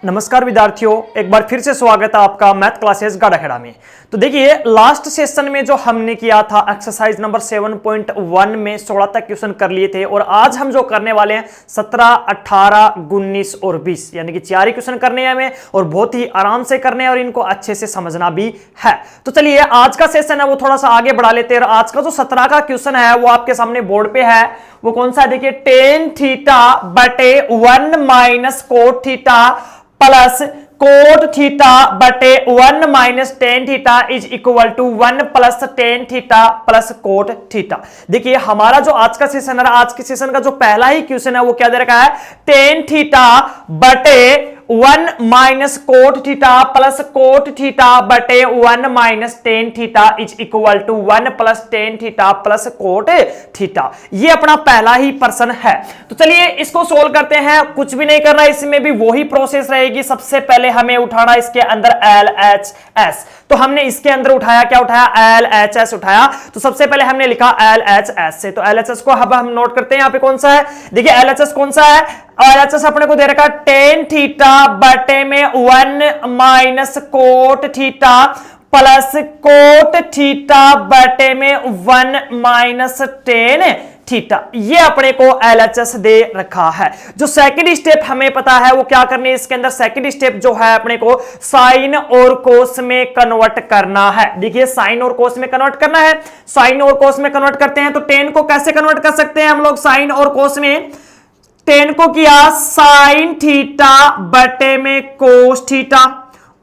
नमस्कार विद्यार्थियों, एक बार फिर से स्वागत है आपका मैथ क्लासेस गाड़ाखेड़ा में। तो देखिए, लास्ट सेशन में जो हमने किया था एक्सरसाइज नंबर 7.1 में 16 तक क्वेश्चन कर लिए थे और आज हम जो करने वाले हैं 17, 18, 19 और 20 यानी कि 4 ही क्वेश्चन करने हैं हमें और बहुत ही आराम से करने हैं और इनको अच्छे से समझना भी है। तो चलिए, आज का सेशन है वो थोड़ा सा आगे बढ़ा लेते हैं। आज का जो 17 का क्वेश्चन है वो आपके सामने बोर्ड पे है। वो कौन सा है? देखिए, टेन थीटा बटे 1 minus cot theta plus cot theta बटे 1 minus tan theta is equal to 1 plus tan theta plus cot theta. देखिए, हमारा जो आज का सेशन है, आज के सेशन का जो पहला ही क्वेश्चन है वो क्या दे रखा है? टेन थीटा बटे 1 minus cot theta plus cot theta बटे 1 minus tan theta is equal to 1 plus tan theta plus cot theta. ये अपना पहला ही प्रश्न है। तो चलिए इसको सोल्व करते हैं। कुछ भी नहीं करना, इसमें भी वही प्रोसेस रहेगी। सबसे पहले हमें उठाना इसके अंदर LHS। तो हमने इसके अंदर उठाया, क्या उठाया? LHS उठाया। तो सबसे पहले हमने लिखा LHS से। तो LHS को अब हम नोट करते हैं। यहां पे कौन सा है? देखिए, LHS कौन सा है? LHS अपने को दे रखा टेन थीटा बटे में 1 minus cot theta plus cot theta बटे में 1 माइनस टेन थीटा। ये अपने को LHS दे रखा है। जो सेकंड स्टेप हमें पता है वो क्या करनी है इसके अंदर? सेकंड स्टेप जो है अपने को साइन और कोस में कन्वर्ट करना है। देखिए, साइन और कोस में कन्वर्ट करना है। साइन और कोस में कन्वर्ट करते हैं तो टेन को कैसे कन्वर्ट कर सकते हैं हम लोग साइन और कोस में? टेन को किया साइन थीटा बटे में कोस थीटा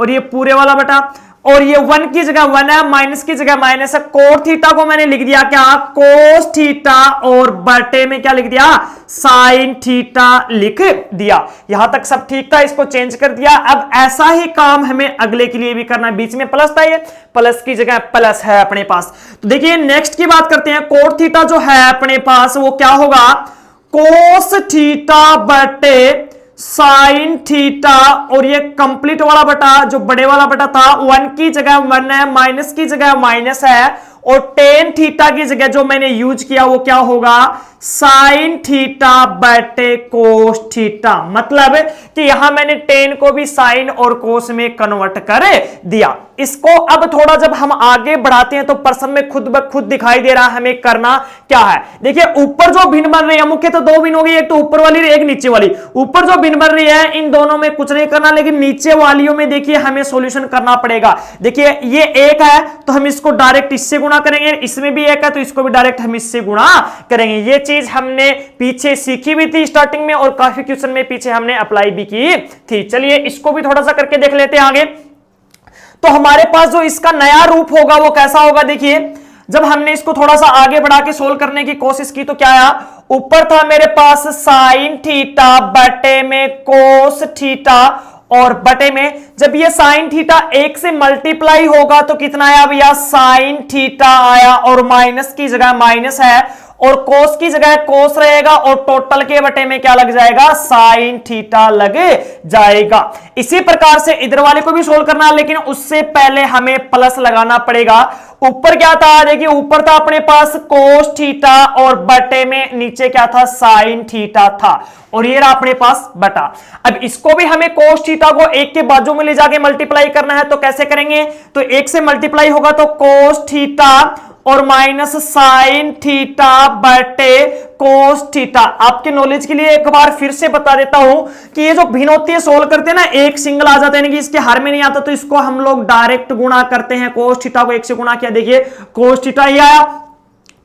और ये पूरे वाला बटा, और ये 1 की जगह 1 है, माइनस की जगह माइनस है। कोट थीटा को मैंने लिख दिया क्या? कोस थीटा और बटे में क्या लिख दिया? साइन थीटा लिख दिया। यहां तक सब ठीक था, इसको चेंज कर दिया। अब ऐसा ही काम हमें अगले के लिए भी करना है। बीच में प्लस था, ये प्लस की जगह प्लस है अपने पास। तो देखिए, नेक्स्ट की बात करते हैं। कोट थीटा जो है अपने पास वो क्या होगा? कोस थीटा बटे साइन थीटा और ये कंप्लीट वाला बटा जो बड़े वाला बटा था, 1 की जगह 1 है, माइनस की जगह माइनस है और टेन थीटा की जगह जो मैंने यूज किया वो क्या होगा? साइन थीटा बटे कोस थीटा। मतलब कि यहां मैंने टेन को भी साइन और कोस में कन्वर्ट कर दिया। इसको अब थोड़ा जब हम आगे बढ़ाते हैं तो प्रश्न में खुद ब खुद दिखाई दे रहा है हमें करना क्या है। देखिए, ऊपर जो भिन्न बन रही है, मुख्य तो 2 भिन्न होगी, एक तो ऊपर वाली एक नीचे वाली। ऊपर जो भिन्न बन रही है इन दोनों में कुछ नहीं करना, लेकिन नीचे वालियों में देखिए हमें सॉल्यूशन करना पड़ेगा। देखिए, ये एक है तो हम इसको डायरेक्ट इससे गुणा करेंगे, इसमें भी एक है तो इसको भी डायरेक्ट हम इससे गुणा करेंगे। ये चीज हमने पीछे सीखी भी थी स्टार्टिंग में और काफी क्वेश्चन में पीछे हमने अप्लाई भी की थी। चलिए इसको भी थोड़ा सा करके देख लेते हैं आगे। तो हमारे पास जो इसका नया रूप होगा वो कैसा होगा? देखिए, जब हमने इसको थोड़ा सा आगे बढ़ा के सोल्व करने की कोशिश की तो क्या आया? ऊपर था मेरे पास साइन थीटा बटे में कोस थीटा और बटे में जब ये साइन थीटा 1 से मल्टीप्लाई होगा तो कितना आया भैया? साइन थीटा आया और माइनस की जगह माइनस है और कोस की जगह कोस रहेगा और टोटल के बटे में क्या लग जाएगा? साइन थीटा लग जाएगा। इसी प्रकार से इधर वाले को भी सोल्व करना है, लेकिन उससे पहले हमें प्लस लगाना पड़ेगा। ऊपर क्या था? देखिए, ऊपर था अपने पास कोस थीटा और बटे में नीचे क्या था? साइन थीटा था और ये रहा अपने पास बटा। अब इसको भी हमें कोस थीटा को 1 के बाजू में ले जाके मल्टीप्लाई करना है। तो कैसे करेंगे? तो 1 से मल्टीप्लाई होगा तो कोस थीटा और माइनस साइन थीटा बटे कोस थीटा। आपके नॉलेज के लिए एक बार फिर से बता देता हूं कि ये जो भिन्न होती है सोल्व करते हैं ना, एक सिंगल आ जाता है, यानी कि इसके हर में नहीं आता तो इसको हम लोग डायरेक्ट गुणा करते हैं। कोस थीटा को 1 से गुणा किया, देखिए कोस थीटा ही आया।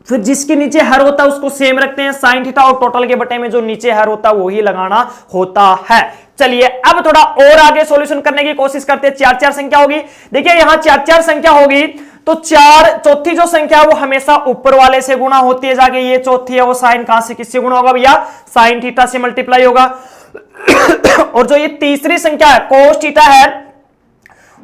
फिर जिसके नीचे हर होता है उसको सेम रखते हैं, साइन थीटा, और टोटल के बटे में जो नीचे हर होता है वही लगाना होता है। चलिए अब थोड़ा और आगे सॉल्यूशन करने की कोशिश करते हैं। 4 4 संख्या होगी। देखिए, यहां 4 4 संख्या होगी तो 4 चौथी जो संख्या है वो हमेशा ऊपर वाले से गुणा होती है जाके। ये चौथी है वो साइन कहां से किससे गुणा होगा भैया? साइन थीटा से मल्टीप्लाई होगा। और जो ये तीसरी संख्या है कोस थीटा है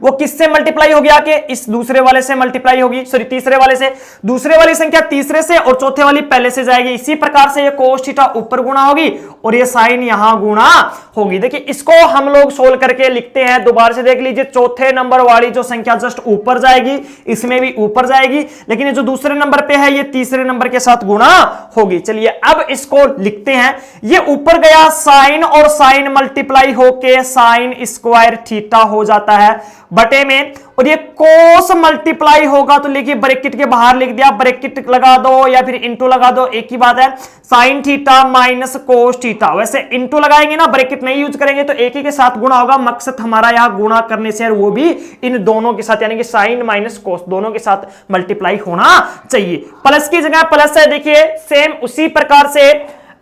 वो किससे मल्टीप्लाई हो गया कि इस दूसरे वाले से मल्टीप्लाई होगी, सॉरी तीसरे वाले से, दूसरे वाली संख्या तीसरे से और चौथे वाली पहले से जाएगी। इसी प्रकार से ये cos थीटा ऊपर गुणा होगी और ये साइन यहां गुणा होगी। देखिए इसको हम लोग सोल्व करके लिखते हैं, दोबारा से देख लीजिए, चौथे नंबर वाली जो संख्या जस्ट ऊपर जाएगी, इसमें भी ऊपर जाएगी, लेकिन ये जो दूसरे नंबर पे है ये तीसरे नंबर के साथ गुणा होगी। चलिए अब इसको लिखते हैं, ये ऊपर गया साइन और साइन मल्टीप्लाई होके साइन स्क्वायर थीटा हो जाता है बटे में, और ये कोस मल्टीप्लाई होगा तो लिखिए ब्रैकेट के बाहर लिख दिया, ब्रैकेट लगा दो या फिर इंटू लगा दो, एक ही बात है, sine theta minus cos theta. वैसे इंटू लगाएंगे ना, ब्रैकेट नहीं यूज करेंगे तो एक ही के साथ गुणा होगा, मकसद हमारा यहां गुणा करने से वो भी इन दोनों के साथ, यानी कि साइन माइनस कोस दोनों के साथ मल्टीप्लाई होना चाहिए। प्लस की जगह प्लस है, देखिए सेम उसी प्रकार से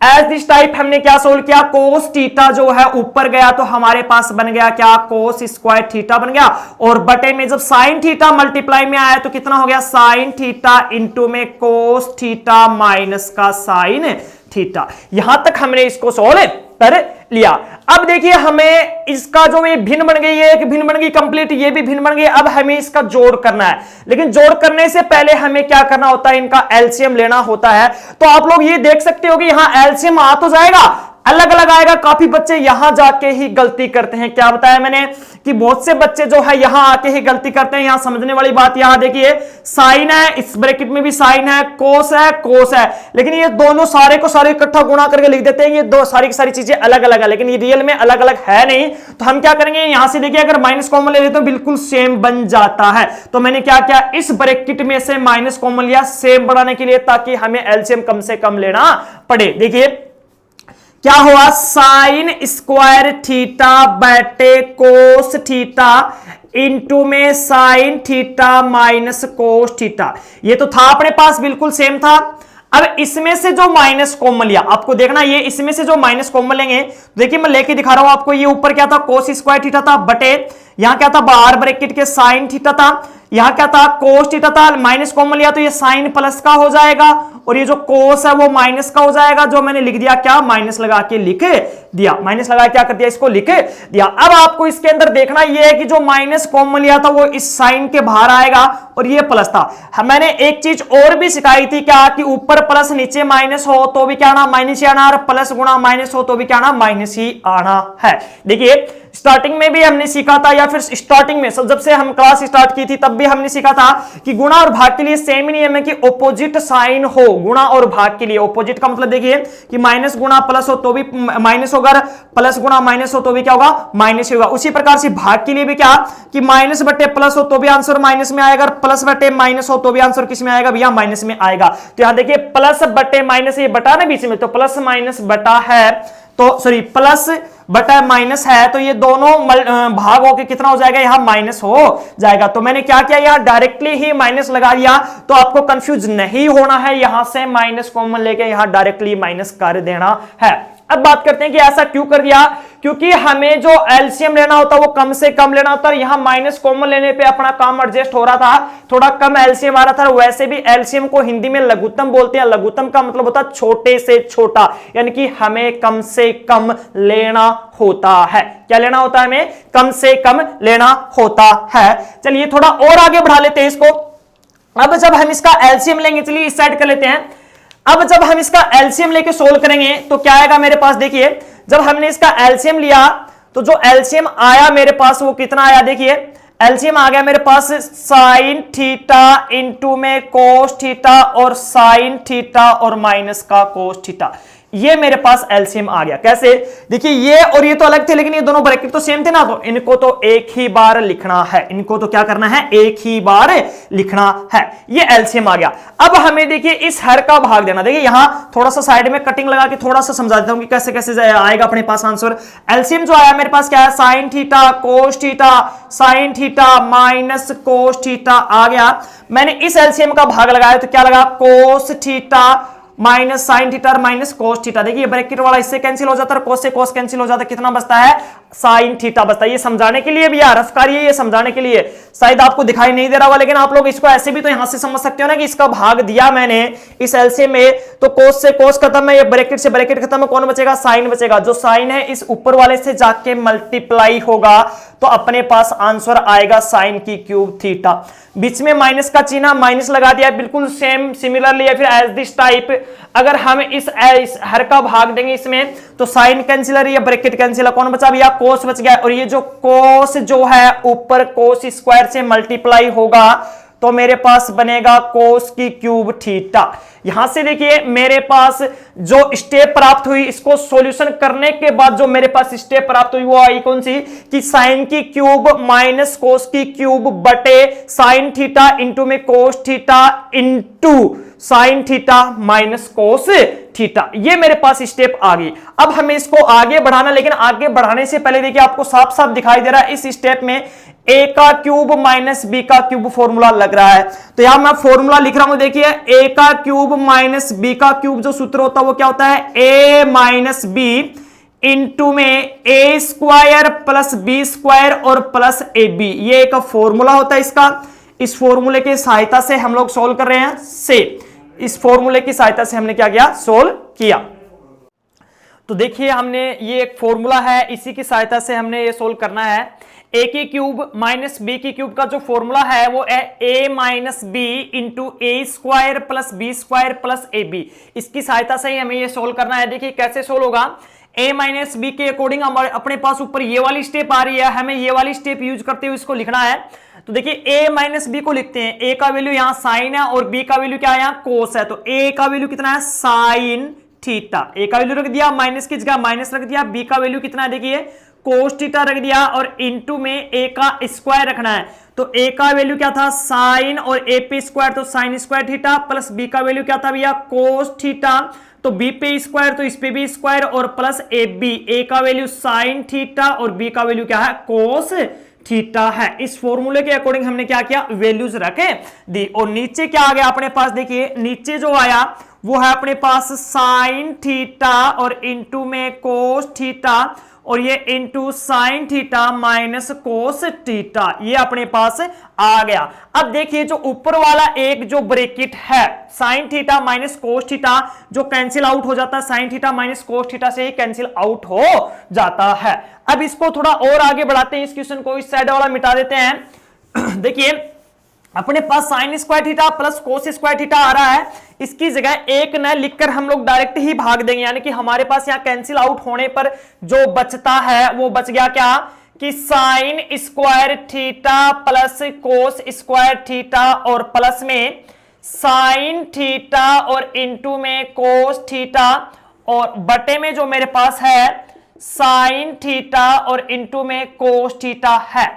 एज दिस टाइप हमने क्या सोल्व किया, कोस थीटा जो है ऊपर गया तो हमारे पास बन गया क्या, कोस स्क्वायर थीटा बन गया, और बटे में जब साइन थीटा मल्टीप्लाई में आया तो कितना हो गया, साइन थीटा इंटू में कोस थीटा माइनस का साइन थीटा। यहां तक हमने इसको सोल्व कर लिया। अब देखिए हमें इसका जो ये भिन्न बन गई है, एक भिन्न बन गई कंप्लीट, ये भी भिन्न बन गई। अब हमें इसका जोड़ करना है, लेकिन जोड़ करने से पहले हमें क्या करना होता है, इनका एलसीएम लेना होता है। तो आप लोग ये देख सकते हो कि यहां एलसीएम आ तो जाएगा, अलग अलग आएगा। काफी बच्चे यहां जाके ही गलती करते हैं। क्या बताया मैंने कि बहुत से बच्चे जो है यहां आके ही गलती करते हैं। यहां समझने वाली बात, यहां देखिए साइन है, इस ब्रैकेट में भी साइन है, कोस है, कोस है, लेकिन ये दोनों सारे को सारे इकट्ठा गुणा करके लिख देते हैं। ये दो सारी की सारी चीजें अलग अलग है, लेकिन ये रियल में अलग अलग है नहीं। तो हम क्या करेंगे, यहां से देखिए अगर माइनस कॉमन ले लेते तो बिल्कुल सेम बन जाता है। तो मैंने क्या किया, इस ब्रैकेट में से माइनस कॉमन लिया सेम बनाने के लिए, ताकि हमें एलसीएम कम से कम लेना पड़े। देखिए क्या हुआ, साइन स्क्वायर थीटा बटे कोस थीटा इंटू में sine theta minus cos theta. ये तो था अपने पास, बिल्कुल सेम था। अब इसमें से जो माइनस कॉमन लिया, आपको देखना ये इसमें से जो माइनस कॉमन लेंगे, देखिए मैं लेके दिखा रहा हूं आपको। ये ऊपर क्या था, कोस स्क्वायर थीटा था, बटे यहां क्या था, बाहर ब्रैकेट के साइन थीटा था, यहां क्या था, कोस थीटा था। माइनस कॉमन लिया तो ये साइन प्लस का हो जाएगा, और ये जो कोस है वो माइनस का हो जाएगा। जो मैंने लिख दिया क्या, माइनस लगा के लिख दिया, माइनस लगा क्या कर दिया, इसको लिख दिया। अब आपको इसके अंदर देखना ये है कि जो माइनस कॉमन लिया था वो इस साइन के बाहर आएगा, और ये प्लस था। मैंने एक चीज और भी सिखाई थी क्या, कि ऊपर प्लस नीचे माइनस हो तो भी क्या आना, माइनस ही आना, और प्लस गुणा माइनस हो तो भी क्या आना, माइनस ही आना है। देखिए स्टार्टिंग में भी हमने सीखा था, या फिर स्टार्टिंग में जब से हम क्लास स्टार्ट की थी तब भी हमने सीखा था कि गुणा और भाग के लिए सेम ही नियम है कि ऑपोजिट साइन हो। गुणा और भाग के लिए ऑपोजिट का मतलब देखिए कि माइनस गुणा प्लस हो तो भी माइनस होगा, प्लस गुणा माइनस हो तो भी क्या होगा, माइनस होगा। उसी प्रकार से भाग के लिए भी क्या, कि माइनस बटे प्लस हो तो भी आंसर माइनस में आएगा, प्लस बटे माइनस हो तो भी आंसर किस में आएगा भैया, माइनस में आएगा। तो यहां देखिए प्लस बटे माइनस, ये बटा ना बीच में, तो प्लस माइनस बटा है, तो सॉरी प्लस बटा माइनस है, तो ये दोनों भाग होके कितना हो जाएगा, यहां माइनस हो जाएगा। तो मैंने क्या किया, यहां डायरेक्टली ही माइनस लगा दिया, तो आपको कंफ्यूज नहीं होना है। यहां से माइनस कॉमन लेके यहां डायरेक्टली माइनस कर देना है। अब बात करते हैं कि ऐसा क्यों कर दिया, क्योंकि हमें जो एलसीएम लेना होता है वो कम से कम लेना होता है। यहां माइनस कॉमन लेने पे अपना काम एडजस्ट हो रहा था, थोड़ा कम एलसीएम आ रहा था। वैसे भी एलसीएम को हिंदी में लघुत्तम बोलते हैं। लघुत्तम का मतलब होता है छोटे से छोटा, यानी कि हमें कम से कम लेना होता है। क्या लेना होता है, हमें कम से कम लेना होता है। चलिए थोड़ा और आगे बढ़ा लेते हैं इसको। अब जब हम इसका एलसीएम लेंगे, चलिए इस साइड कर लेते हैं। अब जब हम इसका एलसीएम लेके सोल्व करेंगे तो क्या आएगा मेरे पास, देखिए जब हमने इसका एलसीएम लिया तो जो एलसीएम आया मेरे पास वो कितना आया, देखिए एलसीएम आ गया मेरे पास साइन थीटा इंटू में कोस थीटा और साइन थीटा और माइनस का कोस थीटा। ये मेरे पास एलसीएम आ गया। कैसे, देखिए ये और ये तो अलग थे, लेकिन ये दोनों ब्रैकेट तो सेम थे ना, तो इनको तो एक ही बार लिखना है। इनको तो क्या करना है, एक ही बार लिखना है। ये एलसीएम आ गया। अब हमें देखिए इस हर का भाग देना। देखिए यहां थोड़ा सा साइड में कटिंग लगा के थोड़ा सा समझा देता हूं कि कैसे कैसे आएगा अपने पास आंसर। एलसीएम जो आया मेरे पास क्या है, sine theta cos theta sine theta minus cos theta आ गया। मैंने इस एलसीएम का भाग लगाया तो क्या लगा, cos theta minus sign theta minus cos theta. देखिए ब्रैकेट वाला इससे कैंसिल हो जाता है, कोस से कोस कैंसिल हो जाता है, कितना बचता है साइन थीटा बचता है। ये समझाने के लिए भी रफ कार्य, ये समझाने के लिए शायद आपको दिखाई नहीं दे रहा होगा, लेकिन आप लोग इसको ऐसे भी तो यहां से समझ सकते हो ना कि इसका भाग दिया मैंने इस एलसीएम में, तो कोस से कोस खत्म है, ये ब्रैकेट से ब्रैकेट खत्म है, कौन बचेगा? साइन बचेगा। जो साइन है इस ऊपर वाले से जाके मल्टीप्लाई होगा तो अपने पास आंसर आएगा साइन की क्यूब थीटा। बीच में माइनस का चिन्ह माइनस लगा दिया, बिल्कुल सेम सिमिलरली या फिर एज दिस टाइप अगर हम इस हर का भाग देंगे इसमें तो साइन कैंसिलर या ब्रैकेट कैंसिलर, कौन बचा भैया? कोस बच गया। और ये जो कोस जो है ऊपर कोस स्क्वायर से मल्टीप्लाई होगा तो मेरे पास बनेगा कोस की क्यूब थीटा। यहां से देखिए मेरे पास जो स्टेप प्राप्त हुई, इसको सॉल्यूशन करने के बाद जो मेरे पास स्टेप प्राप्त हुई वो आई कौन सी? कि साइन की क्यूब माइनस कोस की क्यूब बटे साइन थीटा इंटू में cos theta into sine theta minus cos theta. ये मेरे पास स्टेप आ गई। अब हमें इसको आगे बढ़ाना, लेकिन आगे बढ़ाने से पहले देखिए आपको साफ साफ दिखाई दे रहा है इस स्टेप में a का क्यूब माइनस b का क्यूब फॉर्मूला लग रहा है। तो यहां मैं फॉर्मूला लिख रहा हूं, देखिए a का क्यूब माइनस b का क्यूब जो सूत्र होता है वो क्या होता है? a माइनस b इंटू में a square plus b square और प्लस ab, ये एक फॉर्मूला होता है इसका। इस फॉर्मूले की सहायता से हम लोग सोल्व कर रहे हैं इस फॉर्मूले की सहायता से हमने क्या किया? सोल्व किया। तो देखिए हमने ये एक फॉर्मूला है, इसी की सहायता से हमने ये सोल्व करना है। a की क्यूब माइनस b की क्यूब का जो फॉर्मूला है वो है a minus b into a square plus b square plus a b. इसकी सहायता से ही हमें ये सोल्व करना है। देखिए कैसे सोल्व होगा? a माइनस बी के अकॉर्डिंग हमारे अपने पास ऊपर ये वाली स्टेप आ रही है, हमें ये वाली स्टेप यूज करते हुए इसको लिखना है। तो देखिए a माइनस बी को लिखते हैं, a का वैल्यू यहाँ साइन है और b का वैल्यू क्या है? यहाँ कोस है। तो a का वैल्यू कितना है? Sine theta. a का वैल्यू रख दिया, माइनस की जगह माइनस रख दिया, b का वैल्यू कितना है? देखिए कोस थीटा रख दिया और इनटू में a का स्क्वायर रखना है। तो a का वैल्यू क्या था? साइन और a पे स्क्वायर तो sign square theta plus b का वैल्यू क्या था भैया? Cos theta. तो b पे स्क्वायर तो इस पे भी स्क्वायर और प्लस ab, a का वैल्यू साइन थीटा और b का वैल्यू क्या है? कोस थीटा है। इस फॉर्मूले के अकॉर्डिंग हमने क्या किया? वैल्यूज रखे दी। और नीचे क्या आ गया अपने पास? देखिए नीचे जो आया वो है अपने पास साइन थीटा और इनटू में कोस थीटा और ये into sine theta minus cos theta, ये अपने पास आ गया। अब देखिए जो ऊपर वाला एक जो ब्रैकेट है sine theta minus cos theta जो कैंसिल आउट हो जाता है, sine theta minus cos theta से ही कैंसिल आउट हो जाता है। अब इसको थोड़ा और आगे बढ़ाते हैं, इस क्वेश्चन को इस साइड वाला मिटा देते हैं। देखिए अपने पास sine square theta plus cos square theta आ रहा है, इसकी जगह एक न लिखकर हम लोग डायरेक्ट ही भाग देंगे, यानी कि हमारे पास यहाँ कैंसिल आउट होने पर जो बचता है वो बच गया क्या? कि sine square theta plus cos square theta और प्लस में साइन थीटा और इनटू में कोस थीटा और बटे में जो मेरे पास है साइन थीटा और इनटू में कोस थीटा है।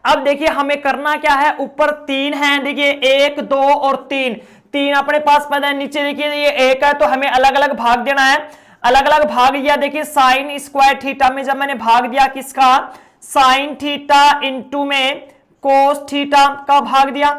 अब देखिए हमें करना क्या है? ऊपर तीन है, देखिए एक दो और तीन, तीन अपने पास पता है। नीचे देखिए ये एक है तो हमें अलग अलग भाग देना है। अलग अलग भाग दिया, देखिए साइन स्क्वायर थीटा में जब मैंने भाग दिया किसका? साइन थीटा इंटू में कोस थीटा का भाग दिया,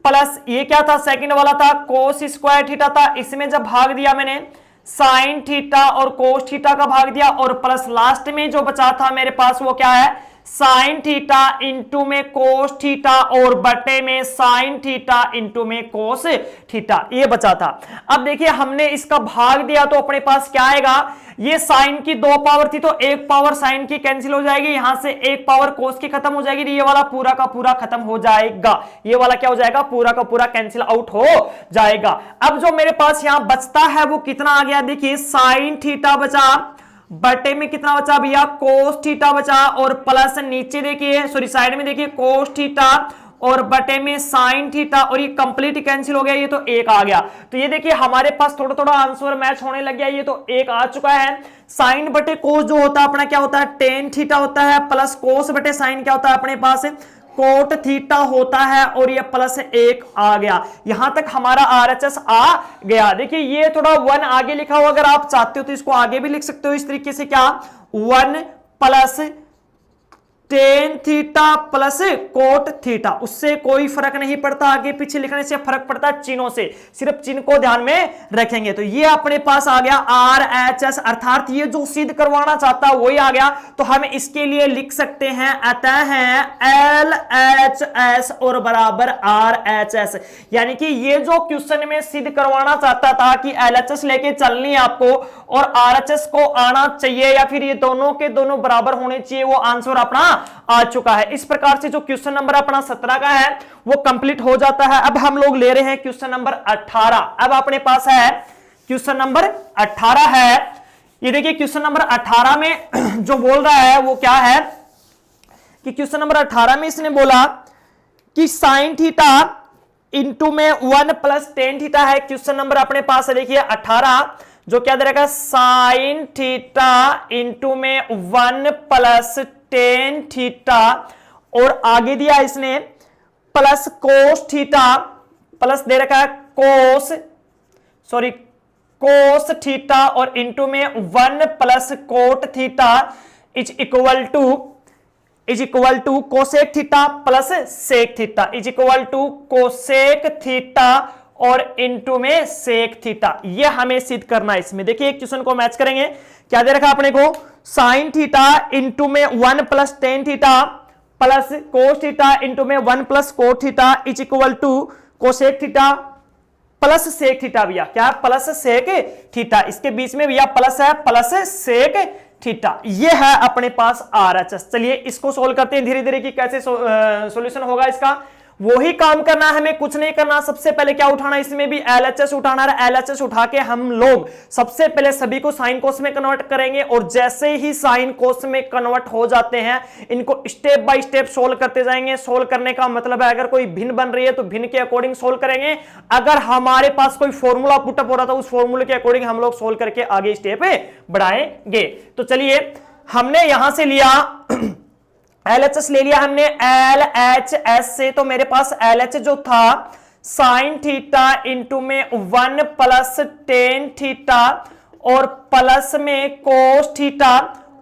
प्लस ये क्या था? सेकंड वाला था कोस स्क्वायर थीटा था, इसमें जब भाग दिया मैंने साइन थीटा और कोस थीटा का भाग दिया और प्लस लास्ट में जो बचा था मेरे पास वो क्या है? साइन थीटा इंटू में कोस थीटा और बटे में साइन थीटा इंटू में कोस थीटा, ये बचा था। अब देखिए हमने इसका भाग दिया तो अपने पास क्या आएगा? ये साइन की दो पावर थी तो एक पावर साइन की कैंसिल हो जाएगी, यहां से एक पावर कोस की खत्म हो जाएगी, ये वाला पूरा का पूरा खत्म हो जाएगा। ये वाला क्या हो जाएगा? पूरा का पूरा कैंसिल आउट हो जाएगा। अब जो मेरे पास यहां बचता है वो कितना आ गया? देखिए साइन थीटा बचा, बटे में कितना बचा भैया? कोस थीटा बचा और प्लस नीचे देखिए सॉरी साइड में देखिए कोस थीटा और बटे में साइन थीटा और ये कंप्लीट कैंसिल हो गया, ये तो एक आ गया। तो ये देखिए हमारे पास थोड़ा थोड़ा आंसर मैच होने लग गया, ये तो एक आ चुका है। साइन बटे कोस जो होता है अपना क्या होता है? टेन थीटा होता है, प्लस कोस बटे साइन क्या होता है अपने पास? कोट थीटा होता है और ये प्लस एक आ गया। यहां तक हमारा RHS आ गया। देखिए ये थोड़ा 1 आगे लिखा हुआ, अगर आप चाहते हो तो इसको आगे भी लिख सकते हो इस तरीके से, क्या 1 plus tan theta plus cot theta, उससे कोई फर्क नहीं पड़ता, आगे पीछे लिखने से फर्क पड़ता है चिन्हों से, सिर्फ चिन्ह को ध्यान में रखेंगे। तो ये अपने पास आ गया आर एच एस, अर्थात ये जो सिद्ध करवाना चाहता है वही आ गया। तो हम इसके लिए लिख सकते हैं अतः है एल एच एस और बराबर आर एच एस, यानी कि ये जो क्वेश्चन में सिद्ध करवाना चाहता था कि एल एच एस लेके चलनी है आपको और आर एच एस को आना चाहिए या फिर ये दोनों के दोनों बराबर होने चाहिए, वो आंसर अपना आ चुका है। इस प्रकार से जो क्वेश्चन नंबर अपना 17 का है वो कंप्लीट हो जाता है। अब हम लोग ले रहे हैं क्वेश्चन नंबर 18। अब अपने पास है क्वेश्चन नंबर 18 है। ये देखिए क्वेश्चन नंबर 18 में जो बोल रहा है वो क्या है कि क्वेश्चन नंबर 18 में इसने बोला कि साइन थीटा इंटू में 1 प्लस टेन थीटा है। क्वेश्चन नंबर अपने पास है देखिए 18, जो क्या दे रखा है साइन थीटा इंटू में 1 प्लस टेन थीटा और आगे दिया इसने प्लस कोस थीटा, प्लस दे रखा है कोस थीटा और इंटू में 1 plus cot theta is equal to cosec theta plus sec theta is equal to cosec theta और इंटू में सेक थीटा। ये हमें सिद्ध करना है। इसमें देखिए एक क्वेश्चन को मैच करेंगे, क्या दे रखा अपने को साइन थीटा इंटू में 1 plus tan theta plus cos theta into में 1 plus cot theta is equal to cosec theta plus sec theta. भैया क्या प्लस सेक थीटा, इसके बीच में भैया प्लस है, प्लस सेक थीटा। ये है अपने पास आर एच एस। चलिए इसको सोल्व करते हैं धीरे धीरे कि कैसे सॉल्यूशन होगा इसका। वही काम करना है, हमें कुछ नहीं करना। सबसे पहले क्या उठाना है, इसमें भी एलएचएस उठाना है। एलएचएस उठा के हम लोग सबसे पहले सभी को साइन कोस में कन्वर्ट करेंगे और जैसे ही साइन कोस में कन्वर्ट हो जाते हैं इनको स्टेप बाय स्टेप सोल्व करते जाएंगे। सोल्व करने का मतलब है अगर कोई भिन्न बन रही है तो भिन्न के अकॉर्डिंग सोल्व करेंगे, अगर हमारे पास कोई फॉर्मूला पुटअप हो रहा था उस फॉर्मूले के अकॉर्डिंग हम लोग सोल्व करके आगे स्टेप बढ़ाएंगे। तो चलिए हमने यहां से लिया LHS ले लिया हमने LHS से, तो मेरे पास LHS जो था साइन थीटा इंटू में 1 प्लस टेन थीटा और प्लस में कोस थीटा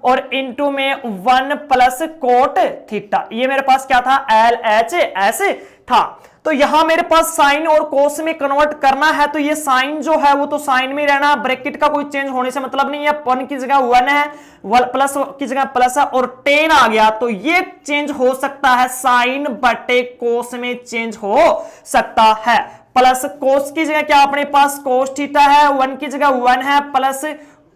और इंटू में 1 प्लस कोट थीटा। ये मेरे पास क्या था LHS था। तो यहां मेरे पास साइन और कोस में कन्वर्ट करना है, तो ये साइन जो है वो तो साइन में रहना, ब्रैकेट का कोई चेंज होने से मतलब नहीं है। 1 की जगह 1 है, प्लस की जगह प्लस है और 10 आ गया, तो ये चेंज हो सकता है, साइन बटे कोस में चेंज हो सकता है। प्लस कोस की जगह क्या अपने पास कोस थीटा है, 1 की जगह 1 है, प्लस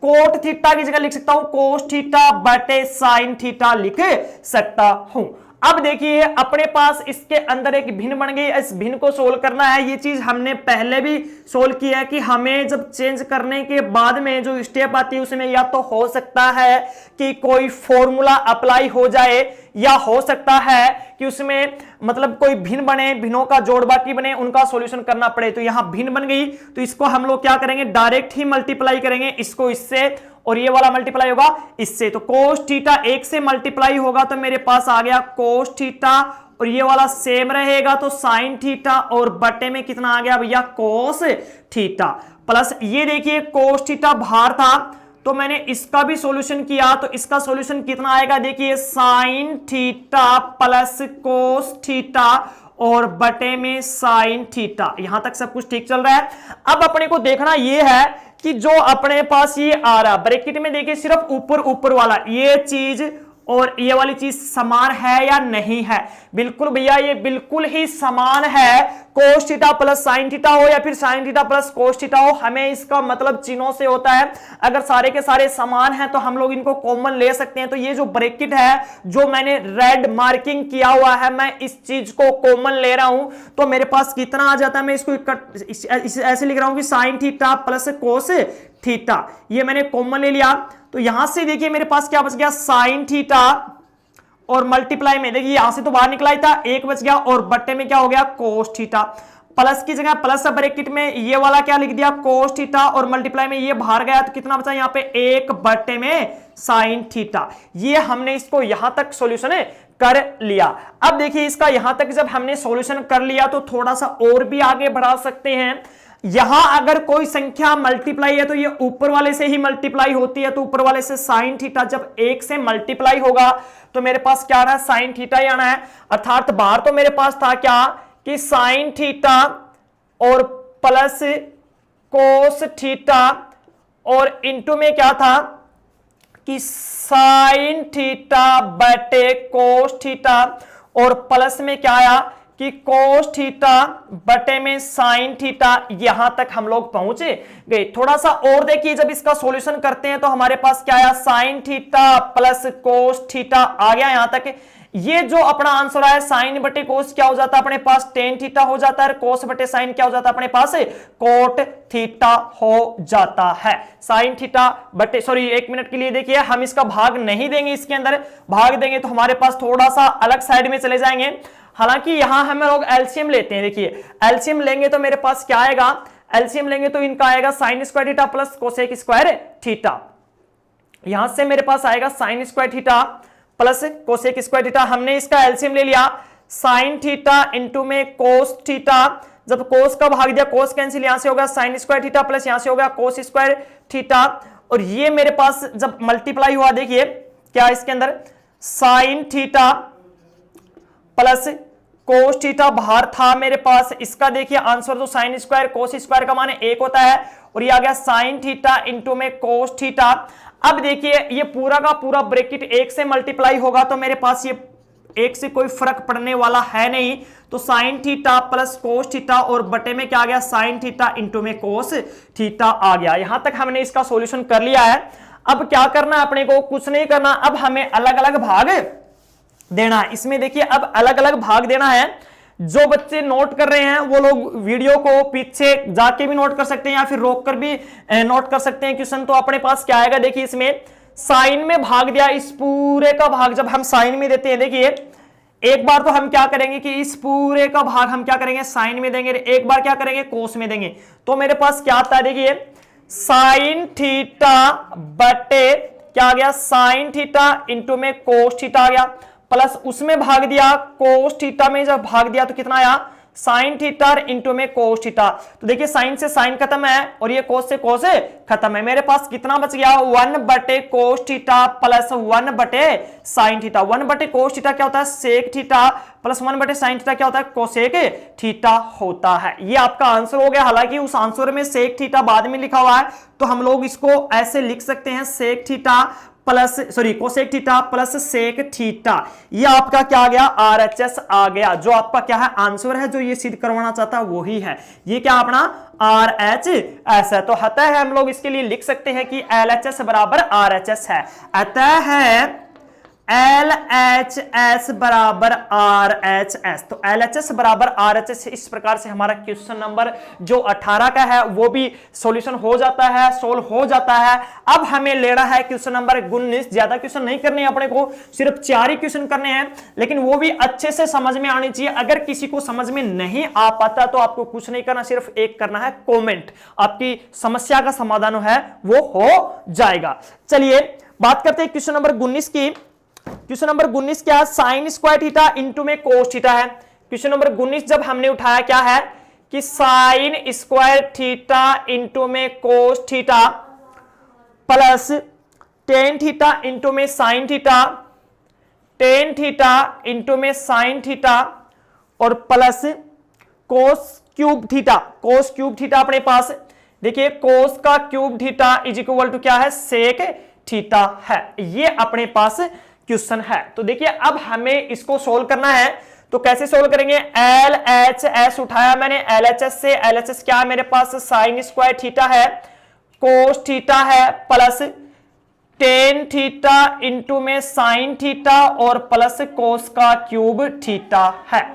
कोट थीटा की जगह लिख सकता हूं कोस थीटा बटे साइन थीटा लिख सकता हूं। अब देखिए अपने पास इसके अंदर एक भिन्न बन गई, इस भिन्न को सोल्व करना है। ये चीज हमने पहले भी सोल्व किया है कि हमें जब चेंज करने के बाद में जो स्टेप आती है उसमें या तो हो सकता है कि कोई फॉर्मूला अप्लाई हो जाए या हो सकता है कि उसमें मतलब कोई भिन्न बने, भिन्नों का जोड़ बाकी बने, उनका सॉल्यूशन करना पड़े। तो यहां भिन्न बन गई तो इसको हम लोग क्या करेंगे, डायरेक्ट ही मल्टीप्लाई करेंगे, इसको इससे और ये वाला मल्टीप्लाई होगा इससे। तो कोस थीटा 1 से मल्टीप्लाई होगा तो मेरे पास आ गया कोस थीटा और ये वाला सेम रहेगा तो साइन थीटा और बटे में कितना आ गया भैया कोस थीटा। प्लस ये देखिए कोस थीटा बाहर था तो मैंने इसका भी सॉल्यूशन किया, तो इसका सॉल्यूशन कितना आएगा देखिए sign theta plus cos theta और बटे में साइन थीटा। यहां तक सब कुछ ठीक चल रहा है। अब अपने को देखना यह है कि जो अपने पास ये आ रहा ब्रैकेट में देखिए सिर्फ ऊपर वाला ये चीज और ये वाली चीज समान है या नहीं है। बिल्कुल भैया ये बिल्कुल ही समान है, cos theta plus sine theta हो या फिर sign theta plus cos theta हो, हमें इसका मतलब चिन्हों से होता है। अगर सारे के सारे समान हैं तो हम लोग इनको कॉमन ले सकते हैं। तो ये जो ब्रैकेट है जो मैंने रेड मार्किंग किया हुआ है, मैं इस चीज को कॉमन ले रहा हूं तो मेरे पास कितना आ जाता है, मैं इसको ऐसे लिख रहा हूं कि sign theta plus cos theta, ये मैंने कॉमन ले लिया। तो यहां से देखिए मेरे पास क्या बच गया साइन थीटा और मल्टीप्लाई में देखिए यहां से तो बाहर निकला ही था, 1 बच गया और बट्टे में क्या हो गया कोस थीटा। प्लस की जगह प्लस ब्रैकेट में ये वाला क्या लिख दिया कोस थीटा और मल्टीप्लाई में ये बाहर गया तो कितना बचा यहाँ पे 1 बट्टे में साइन थीटा। ये हमने इसको यहां तक सॉल्यूशन कर लिया। अब देखिए इसका यहां तक जब हमने सॉल्यूशन कर लिया तो थोड़ा सा और भी आगे बढ़ा सकते हैं। यहां अगर कोई संख्या मल्टीप्लाई है तो ये ऊपर वाले से ही मल्टीप्लाई होती है, तो ऊपर वाले से साइन थीटा जब 1 से मल्टीप्लाई होगा तो मेरे पास क्या आना है, साइन थीटा ही आना है। अर्थात बाहर तो मेरे पास था क्या कि साइन थीटा और प्लस कोस थीटा और इनटू में क्या था कि साइन थीटा बटे कोस थीटा और प्लस में क्या आया कि कोस थीटा बटे में साइन थीटा। यहां तक हम लोग पहुंचे गए। थोड़ा सा और देखिए, जब इसका सॉल्यूशन करते हैं तो हमारे पास क्या आया, sine theta plus cos theta आ गया यहां तक। ये जो अपना आंसर है साइन बटे कोस क्या हो जाता है अपने पास, टेन थीटा हो जाता है। कोस बटे साइन क्या हो जाता है अपने पास, कोट थीटा हो जाता है। साइन थीटा बटे, सॉरी एक मिनट के लिए देखिए, हम इसका भाग नहीं देंगे, इसके अंदर भाग देंगे तो हमारे पास थोड़ा सा अलग साइड में चले जाएंगे। हालांकि यहां हम लोग एलसीएम लेते हैं। देखिए एलसीएम लेंगे तो मेरे पास क्या आएगा, एलसीएम लेंगे तो इनका आएगा sign square theta plus cosec square theta. यहां से मेरे पास आएगा sign square theta plus cosec square theta. हमने इसका एलसीएम ले लिया, साइन थीटा इंटू में कोस थीटा। जब कोस का भाग दिया, कोस कैंसिल, यहां से होगा साइन स्क्वायर थीटा प्लस यहां से होगा कोस स्क्वायर थीटा। और ये मेरे पास जब मल्टीप्लाई हुआ, देखिए क्या इसके अंदर sign theta plus cos theta बाहर था मेरे पास। इसका देखिए आंसर तो साइन स्क्वायर कोस स्क्वायर का मान 1 होता है और ये आ गया साइन थीटा इंटू में कोस थीटा। अब देखिए ये पूरा का पूरा ब्रैकेट 1 से मल्टीप्लाई होगा तो मेरे पास ये 1 से कोई फर्क पड़ने वाला है नहीं, तो sign theta plus cos theta और बटे में क्या आ गया, साइन थीटा इंटू में कोस थीटा आ गया। यहां तक हमने इसका सॉल्यूशन कर लिया है। अब क्या करना है अपने को, कुछ नहीं करना, अब हमें अलग अलग भाग देना है। इसमें देखिए अब अलग अलग भाग देना है। जो बच्चे नोट कर रहे हैं वो लोग वीडियो को पीछे जाके भी नोट कर सकते हैं या फिर रोक कर भी नोट कर सकते हैं क्वेश्चन। तो अपने पास क्या आएगा, देखिए इसमें साइन में भाग दिया, इस पूरे का भाग जब हम साइन में देते हैं, देखिए एक बार तो हम क्या करेंगे कि इस पूरे का भाग हम क्या करेंगे साइन में देंगे, एक बार क्या करेंगे कोस में देंगे। तो मेरे पास क्या आता है, देखिए साइन थीटा बटे क्या आ गया, साइन थीटा इंटू में कोस थीटा आ गया, प्लस उसमें भाग दिया कोस थीटा में, जब भाग दिया तो कितना आया, साइन थीटा इंटू में कोस थीटा। तो देखिए साइन से साइन खत्म है और ये कोस से कोस खत्म है। मेरे पास कितना बच गया, 1 बटे कोस थीटा प्लस 1 बटे साइन थीटा। 1 बटे कोस थीटा क्या होता है, सेक थीटा, प्लस 1 बटे साइन थीटा क्या होता है, कोसेक थीटा होता है। ये आपका आंसर हो गया। हालांकि उस आंसर में सेक थीटा बाद में लिखा हुआ है तो हम लोग इसको ऐसे लिख सकते हैं, sec theta plus sorry cosec theta plus sec theta. ये आपका क्या आ गया, आरएचएस आ गया। जो आपका क्या है आंसर है, जो ये सिद्ध करवाना चाहता है वही है। ये क्या अपना आरएचएस है। तो अतः है हम लोग इसके लिए लिख सकते हैं कि एलएचएस बराबर आरएचएस है। अतः है LHS बराबर RHS। तो LHS बराबर RHS, इस प्रकार से हमारा क्वेश्चन नंबर जो 18 का है वो भी सॉल्यूशन हो जाता है, सोल्व हो जाता है। अब हमें लेना है क्वेश्चन नंबर 19। ज्यादा क्वेश्चन नहीं करने अपने को, सिर्फ 4 ही क्वेश्चन करने हैं, लेकिन वो भी अच्छे से समझ में आनी चाहिए। अगर किसी को समझ में नहीं आ पाता तो आपको कुछ नहीं करना, सिर्फ एक करना है कॉमेंट, आपकी समस्या का समाधान है वो हो जाएगा। चलिए बात करते हैं क्वेश्चन नंबर 19 की। क्वेश्चन नंबर 19 क्या है, साइन स्क्वायर थीटा इंटू में कोस थीटा है। क्वेश्चन नंबर 19 जब हमने उठाया क्या है कि साइन स्क्वायर थीटा इंटू में cos theta plus tan theta into में sine theta, tan theta into में साइन थीटा और plus cos cube theta. Cos cube theta अपने पास, देखिए कोस का cube theta is equal to क्या है, सेक थीटा है। ये अपने पास क्वेश्चन है। तो देखिए अब हमें इसको सोल्व करना है। तो कैसे सोल्व करेंगे, LHS उठाया मैंने, LHS से LHS क्या है मेरे पास, साइन स्क्वायर थीटा है, कोस थीटा है, प्लस टेन थीटा इंटू में साइन थीटा और प्लस कोस का क्यूब थीटा है।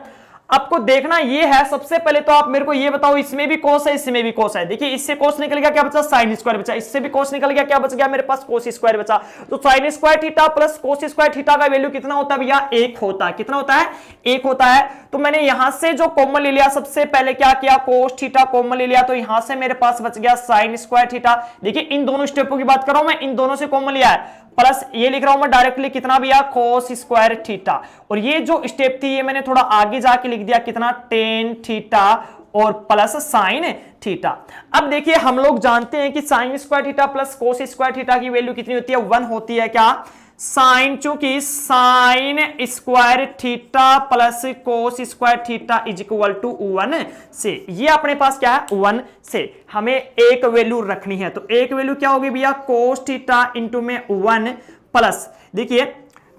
आपको देखना ये है, सबसे पहले तो आप मेरे को ये बताओ, इसमें भी कोस है इसमें भी कोस है। देखिए इससे कोस निकल गया क्या बचा, साइन स्क्वायर बचा, इससे भी कोस निकल गया क्या बच गया मेरे पास, कोस स्क्वायर बचा। तो sign square theta plus cos square theta का वैल्यू कितना होता है भैया, 1 होता है। कितना होता है, 1 होता है। तो मैंने यहां से जो कॉमन ले लिया, सबसे पहले क्या किया, कोस थीटा कॉमन ले लिया, तो यहां से मेरे पास बच गया साइन स्क्वायर थीटा। देखिए इन दोनों स्टेपों की बात कर रहा हूं मैं, इन दोनों से कॉमन लिया है, प्लस ये लिख रहा हूं मैं डायरेक्टली कितना भी कोस स्क्वायर थीटा। और ये जो स्टेप थी ये मैंने थोड़ा आगे जाके लिख दिया कितना, टेन थीटा और प्लस साइन थीटा। अब देखिए हम लोग जानते हैं कि sine square theta plus cos square theta की वैल्यू कितनी होती है, 1 होती है। क्या साइन, चूंकि sine square theta plus cos square theta is equal to 1 से, ये अपने पास क्या है 1 से हमें एक वैल्यू रखनी है। तो एक वैल्यू क्या होगी भैया, कोस थीटा इंटू में 1 प्लस, देखिए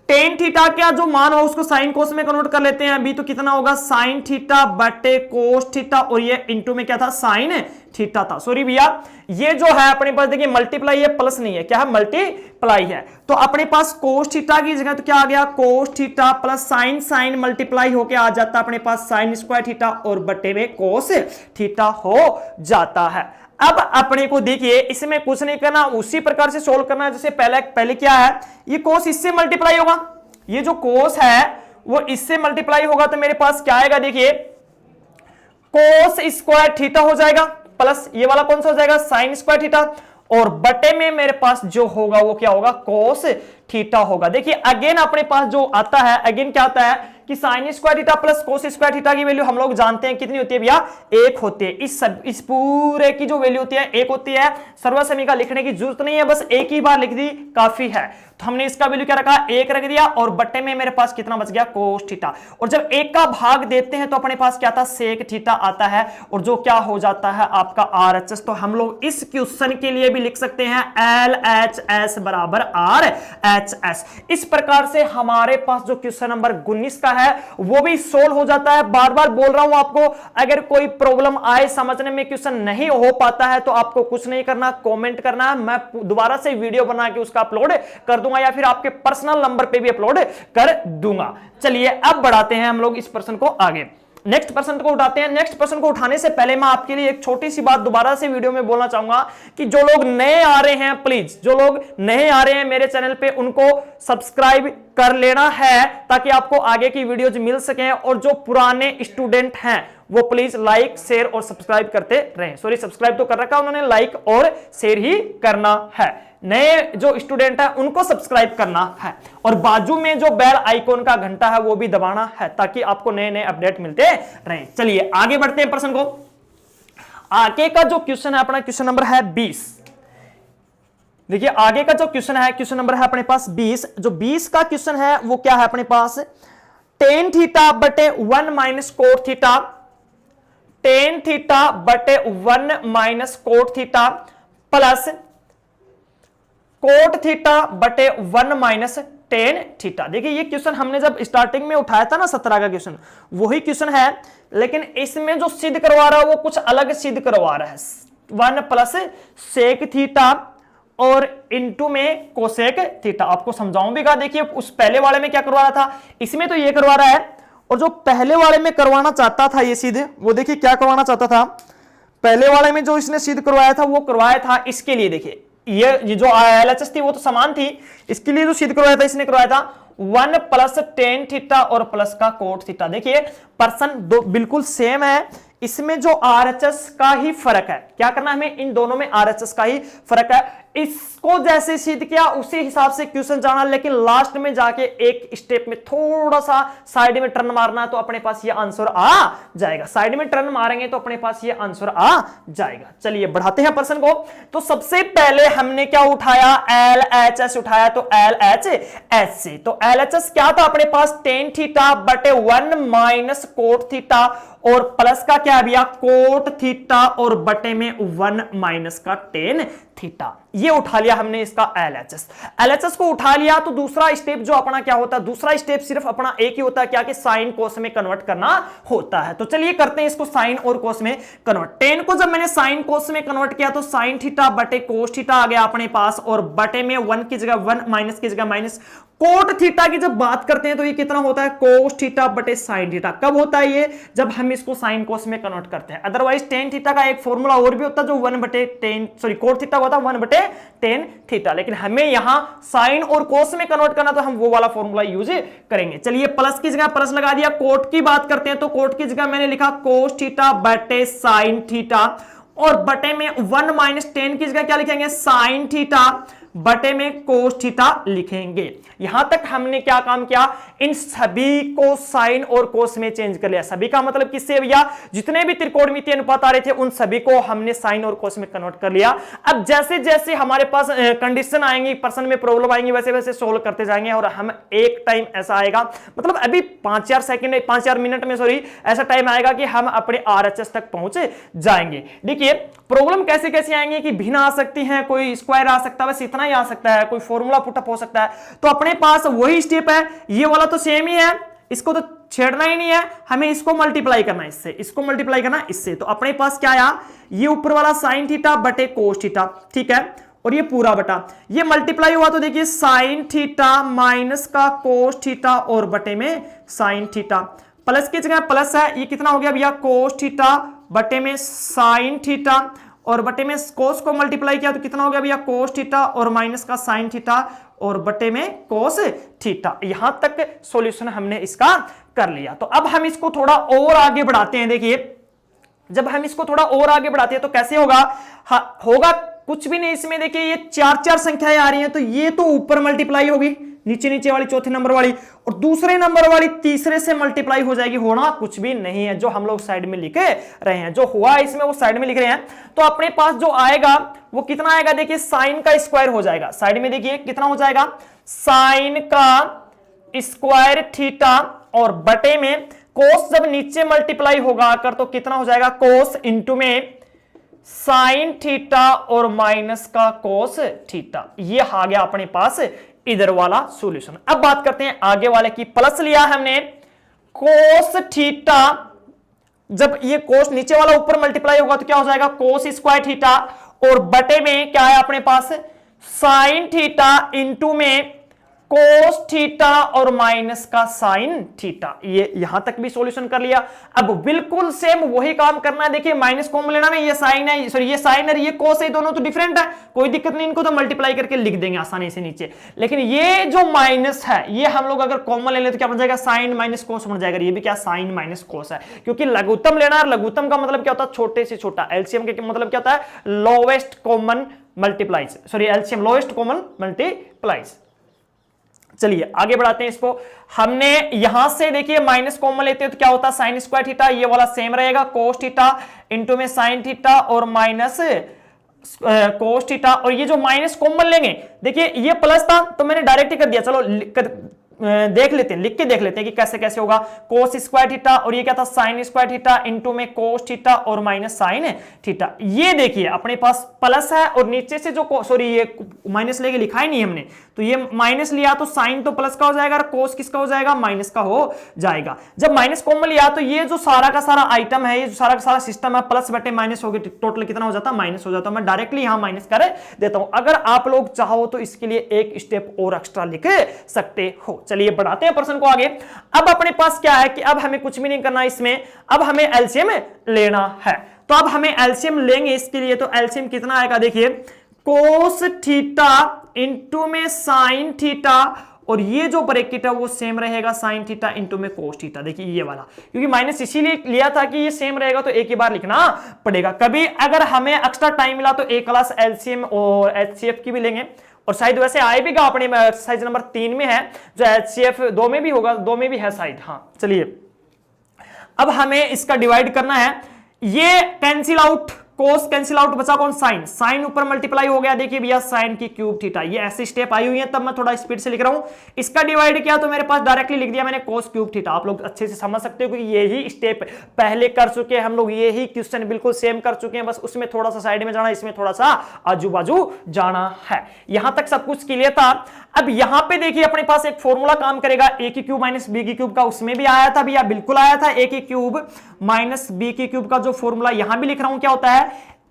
टेन थीटा का जो मान हो उसको साइन कोस में कन्वर्ट कर लेते हैं अभी, तो कितना होगा साइन थीटा बटे कोस थीटा, और ये इंटू में क्या था साइन थीटा था। सॉरी भैया, ये जो है अपने पास देखिए मल्टीप्लाई है, प्लस नहीं है, क्या है मल्टीप्लाई है। तो अपने पास कोस थीटा की जगह तो क्या आ गया cos theta plus sine, sine multiply होके आ जाता अपने पास साइन स्क्वायर थीटा और बटे में कोस थीटा हो जाता है। अब अपने को देखिए इसमें कुछ नहीं करना, उसी प्रकार से सोल्व करना है जैसे पहले क्या है, ये कोस इससे मल्टीप्लाई होगा, ये जो कोस है वो इससे मल्टीप्लाई होगा, तो मेरे पास क्या आएगा देखिए कोस स्क्वायर थीटा हो जाएगा प्लस ये वाला कौन सा हो जाएगा साइन स्क्वायर थीटा, और बटे में मेरे पास जो होगा वो क्या होगा कोस थीटा होगा। देखिए अगेन अपने पास जो आता है, अगेन क्या आता है कि sine square theta plus cos square theta की वैल्यू हम लोग जानते हैं कितनी होती है भैया, 1 होती है। इस पूरे की जो वैल्यू होती है 1 होती है, सर्वसमीका लिखने की जरूरत नहीं है, बस एक ही बार लिख दी काफी है। तो हमने इसका वैल्यू क्या रखा 1 रख दिया, और बट्टे में मेरे पास कितना बच गया कोस थीटा, और जब 1 का भाग देते हैं तो अपने पास क्या था सेक थीटा आता है, और जो क्या हो जाता है आपका RHS। तो हम लोग इस क्वेश्चन के लिए भी लिख सकते हैं LHS बराबर RHS। इस प्रकार से हमारे पास जो क्वेश्चन नंबर 19 का है वो भी सोल्व हो जाता है। बार बार बोल रहा हूं आपको, अगर कोई प्रॉब्लम आए समझने में, क्वेश्चन नहीं हो पाता है, तो आपको कुछ नहीं करना, कमेंट करना है, मैं दोबारा से वीडियो बना के उसका अपलोड कर दूंगा, या फिर आपके पर्सनल नंबर पे भी अपलोड कर दूंगा। चलिए अब बढ़ाते हैं हम लोग इस प्रश्न को आगे, नेक्स्ट प्रश्न को उठाते हैं। नेक्स्ट प्रश्न को उठाने से पहले मैं आपके लिए एक छोटी सी बात दोबारा से वीडियो में बोलना चाहूंगा कि जो लोग नए आ रहे हैं, प्लीज जो लोग नए आ रहे हैं मेरे चैनल पे, उनको सब्सक्राइब कर लेना है ताकि आपको आगे की वीडियोज मिल सकें, और जो पुराने स्टूडेंट हैं वो प्लीज लाइक शेयर और सब्सक्राइब करते रहें। सॉरी सब्सक्राइब तो कर रखा, उन्होंने लाइक और शेयर ही करना है। नए जो स्टूडेंट है उनको सब्सक्राइब करना है, और बाजू में जो बेल आइकॉन का घंटा है वो भी दबाना है, ताकि आपको नए नए अपडेट मिलते रहें। चलिए आगे बढ़ते हैं प्रश्न को। आगे का जो क्वेश्चन है अपना क्वेश्चन नंबर है 20। देखिए आगे का जो क्वेश्चन है, क्वेश्चन नंबर है अपने पास 20। जो 20 का क्वेश्चन है वो क्या है अपने पास, टेन थीटा बटे 1 minus cot theta, tan theta बटे 1 minus cot theta plus cot theta बटे 1 माइनस टेन थीटा। देखिए ये क्वेश्चन हमने जब स्टार्टिंग में उठाया था ना 17 का क्वेश्चन, वही क्वेश्चन है, लेकिन इसमें जो सिद्ध करवा रहा है वो कुछ अलग सिद्ध करवा रहा है। 1 प्लस सेक थीटा और इंटू में कोसेक थीटा। आपको समझाऊं भी, देखिए उस पहले वाले में क्या करवा रहा था, इसमें तो ये करवा रहा है, और जो पहले वाले में करवाना चाहता था ये सिद्ध, वो देखिए क्या करवाना चाहता था। पहले वाले में जो इसने सिद्ध करवाया था वो करवाया था इसके लिए, देखिए ये जो LHS थी वो तो समान थी, इसके लिए जो सिद्ध करवाया था इसने करवाया था 1 प्लस टेन थीटा और प्लस का कोट थीटा। देखिए पर्सन दो बिल्कुल सेम है, इसमें जो RHS का ही फर्क है, क्या करना हमें इन दोनों में RHS का ही फर्क है। इसको जैसे सिद्ध किया उसी हिसाब से क्वेश्चन जाना, लेकिन लास्ट में जाके एक स्टेप में थोड़ा सा साइड में टर्न मारना है तो अपने पास ये आंसर आ जाएगा। साइड में टर्न मारेंगे तो अपने पास ये आंसर आ जाएगा। चलिए बढ़ाते हैं प्रश्न को। तो सबसे पहले हमने क्या उठाया, LHS उठाया, तो LHS से, तो LHS क्या था अपने पास, टेन थीटा बटे 1 माइनस कोट थीटा, और प्लस का क्या भैया कोट थीटा, और बटे में 1 माइनस का टेन थीटा। ये उठा लिया हमने इसका LHS को उठा लिया। तो दूसरा स्टेप जो अपना क्या होता है, दूसरा स्टेप सिर्फ अपना एक ही होता है, क्या कि साइन कोस में कन्वर्ट करना होता है। तो चलिए करते हैं इसको साइन और कोस में कन्वर्ट। 10 को जब मैंने साइन कोस में कन्वर्ट किया तो साइन थीटा बटे कोस थीटा आ गया अपने पास, और बटे में 1 की जगह 1 माइनस की जगह माइनस। कोट थीटा की जब बात करते हैं तो ये कितना होता है, कोस थीटा बटे साइन थीटा। कब होता है ये, जब हम इसको साइन कोस में कन्वर्ट करते हैं। अदरवाइज टेन थीटा का एक फॉर्मूला और भी होता है जो 1 बटे टेन, सॉरी कोट थीटा होता है 1 बटे टेन थीटा, लेकिन हमें यहां साइन और कोस में कन्वर्ट करना तो हम वो वाला फॉर्मूला यूज करेंगे। चलिए प्लस की जगह प्लस लगा दिया। कोट की बात करते हैं तो कोट की जगह मैंने लिखा कोस थीटा बटे साइन थीटा, और बटे में 1 माइनस टेन की जगह क्या लिखेंगे, साइन थीटा बटे में कोस थीटा लिखेंगे। यहां तक हमने क्या काम किया, इन सभी को साइन और कोस में चेंज कर लिया। सभी का मतलब किससे भैया, जितने भी त्रिकोणमितीय अनुपात आ रहे थे उन सभी को हमने साइन और कोस में कन्वर्ट कर लिया। अब जैसे जैसे हमारे पास कंडीशन आएंगी, पर्सन में प्रॉब्लम आएंगी, वैसे वैसे सोल्व करते जाएंगे और हम एक टाइम ऐसा आएगा, मतलब अभी 5-4 सेकंड 5-4 मिनट में सॉरी ऐसा टाइम आएगा कि हम अपने RHS तक पहुंच जाएंगे। देखिए प्रॉब्लम कैसे कैसे आएंगे कि भिन्न आ सकती हैं, कोई स्क्वायर आ सकता है, बस इतना ही आ सकता है, कोई फॉर्मूला पुटअप हो सकता है। तो अपने पास वही स्टेप है, ये वाला तो सेम ही है, इसको तो छेड़ना ही नहीं है, हमें इसको मल्टीप्लाई करना है इससे, इसको मल्टीप्लाई करना है इससे। तो अपने पास क्या आया, ये ऊपर वाला साइन थीटा बटे कोस थीटा, ठीक है, और ये पूरा बटा, ये मल्टीप्लाई हुआ तो देखिए साइन थीटा माइनस का कोस थीटा और बटे में साइन थीटा, प्लस की जगह प्लस है, ये कितना हो गया भैया, कोस थीटा बटे में साइन थीटा और बटे में कोस को मल्टीप्लाई किया तो कितना हो गया भैया, कोस थीटा और माइनस का साइन थीटा और बटे में कोस थीटा। यहां तक सॉल्यूशन हमने इसका कर लिया। तो अब हम इसको थोड़ा और आगे बढ़ाते हैं। देखिए जब हम इसको थोड़ा और आगे बढ़ाते हैं तो कैसे होगा, होगा कुछ भी नहीं इसमें। देखिए ये 4-4 संख्याएं आ रही हैं तो ये तो ऊपर मल्टीप्लाई होगी, नीचे नीचे वाली चौथे नंबर वाली, और दूसरे नंबर वाली तीसरे से मल्टीप्लाई हो जाएगी। होना कुछ भी नहीं है, जो हम लोग साइड में लिखे रहे हैं, जो हुआ इसमें वो साइड में लिख रहे हैं। तो अपने पास जो आएगा वो कितना आएगा, देखिए साइन का स्क्वायर हो जाएगा, साइड में देखिए कितना हो जाएगा, साइन का स्क्वायर थीटा और बटे में कोस, जब नीचे मल्टीप्लाई होगा आकर तो कितना हो जाएगा, कोस इंटू में साइन थीटा और माइनस का कोस थीटा। ये आ गया अपने पास इधर वाला सॉल्यूशन। अब बात करते हैं आगे वाले की। प्लस लिया हमने कोस थीटा, जब ये कोस नीचे वाला ऊपर मल्टीप्लाई होगा तो क्या हो जाएगा, कोस स्क्वायर थीटा और बटे में क्या है अपने पास, साइन थीटा इंटू में कोस थीटा और माइनस का साइन थीटा। ये यहां तक भी सॉल्यूशन कर लिया। अब बिल्कुल सेम वही काम करना है। देखिए माइनस कॉमन लेना नहीं, ये साइन है, सॉरी ये साइन है, ये कोस है, दोनों तो डिफरेंट है, कोई दिक्कत नहीं, इनको तो मल्टीप्लाई करके लिख देंगे आसानी से नीचे। लेकिन ये जो माइनस है ये हम लोग अगर कॉमन ले ले तो क्या बन जाएगा, साइन माइनस कोस बन जाएगा। ये भी क्या, साइन माइनस कोस है, क्योंकि लघुत्तम लेना है। लघुत्तम का मतलब क्या होता है, छोटे से छोटा। एलसीएम का मतलब क्या होता है, lowest common multiplies, sorry LCM lowest common multiplies. चलिए आगे बढ़ाते हैं इसको। हमने यहां से देखिए माइनस कॉमन लेते हैं तो क्या होता है, साइन स्क्वायर थीटा, ये वाला सेम रहेगा, कोस थीटा इंटू में साइन थीटा और माइनस कोस थीटा, और ये जो माइनस कॉमन लेंगे, देखिए ये प्लस था तो मैंने डायरेक्ट ही कर दिया। चलो देख लेते हैं, लिख के देख लेते हैं कि कैसे कैसे होगा। कोस स्क्वायर थीटा और ये क्या था, साइन स्क्वायर थीटा इंटू में कोस थीटा और माइनस साइन थीटा। ये देखिए अपने पास प्लस है और नीचे से जो सॉरी ये माइनस लेके लिखा ही नहीं हमने, तो ये माइनस लिया तो साइन तो प्लस का हो जाएगा और कोस किसका हो जाएगा, माइनस का हो जाएगा। जब माइनस कॉमन लिया तो ये जो सारा का सारा आइटम है, ये जो सारा का सारा सिस्टम है, प्लस बटे माइनस हो गया, टोटल कितना हो जाता है, माइनस हो जाता है। मैं डायरेक्टली यहां माइनस कर देता हूं। अगर आप लोग चाहो तो इसके लिए एक स्टेप और एक्स्ट्रा लिख सकते हो। चलिए बढ़ाते हैं प्रश्न को आगे। अब अपने पास क्या है कि अब हमें कुछ भी नहीं करना इसमें, अब हमें एलसीएम लेना है। तो अब हमें एलसीएम लेंगे इसके लिए, तो एलसीएम कितना आएगा, देखिए कोस थीटा इंटू में साइन थीटा और ये जो ब्रैकेट है वो सेम रहेगा, साइन थीटा इंटू में कोस थीटा। देखिए ये वाला, क्योंकि माइनस इसीलिए लिया था कि ये सेम रहेगा तो एक ही बार लिखना पड़ेगा। कभी अगर हमें एक्स्ट्रा टाइम मिला तो एक क्लास एलसीएम और एचसीएफ की भी लेंगे, और शायद वैसे आएगा अपने एक्सरसाइज नंबर 3 में है, जो एचसीएफ 2 में भी होगा, 2 में भी है शायद। हाँ चलिए अब हमें इसका डिवाइड करना है। ये cancel out, cos cancel out, बचा कौन, साइन। साइन ऊपर मल्टीप्लाई हो गया, देखिए भैया साइन की क्यूब थीटा। ये ऐसी स्टेप आई हुई है, तब मैं थोड़ा स्पीड से लिख रहा हूं। इसका डिवाइड किया तो मेरे पास डायरेक्टली लिख दिया मैंने कोस क्यूब थीटा। आप लोग अच्छे से समझ सकते हो क्योंकि यही स्टेप पहले कर चुके हैं हम लोग, यही क्वेश्चन बिल्कुल सेम कर चुके हैं, बस उसमें थोड़ा सा साइड में जाना, इसमें थोड़ा सा आजू बाजू जाना है। यहां तक सब कुछ क्लियर था। अब यहां पे देखिए अपने पास एक फॉर्मूला काम करेगा, ए की क्यूब माइनस बी की क्यूब का, उसमें भी आया था भैया, बिल्कुल आया था। ए की क्यूब माइनस बी की क्यूब का जो फॉर्मूला यहां भी लिख रहा हूं, क्या होता है,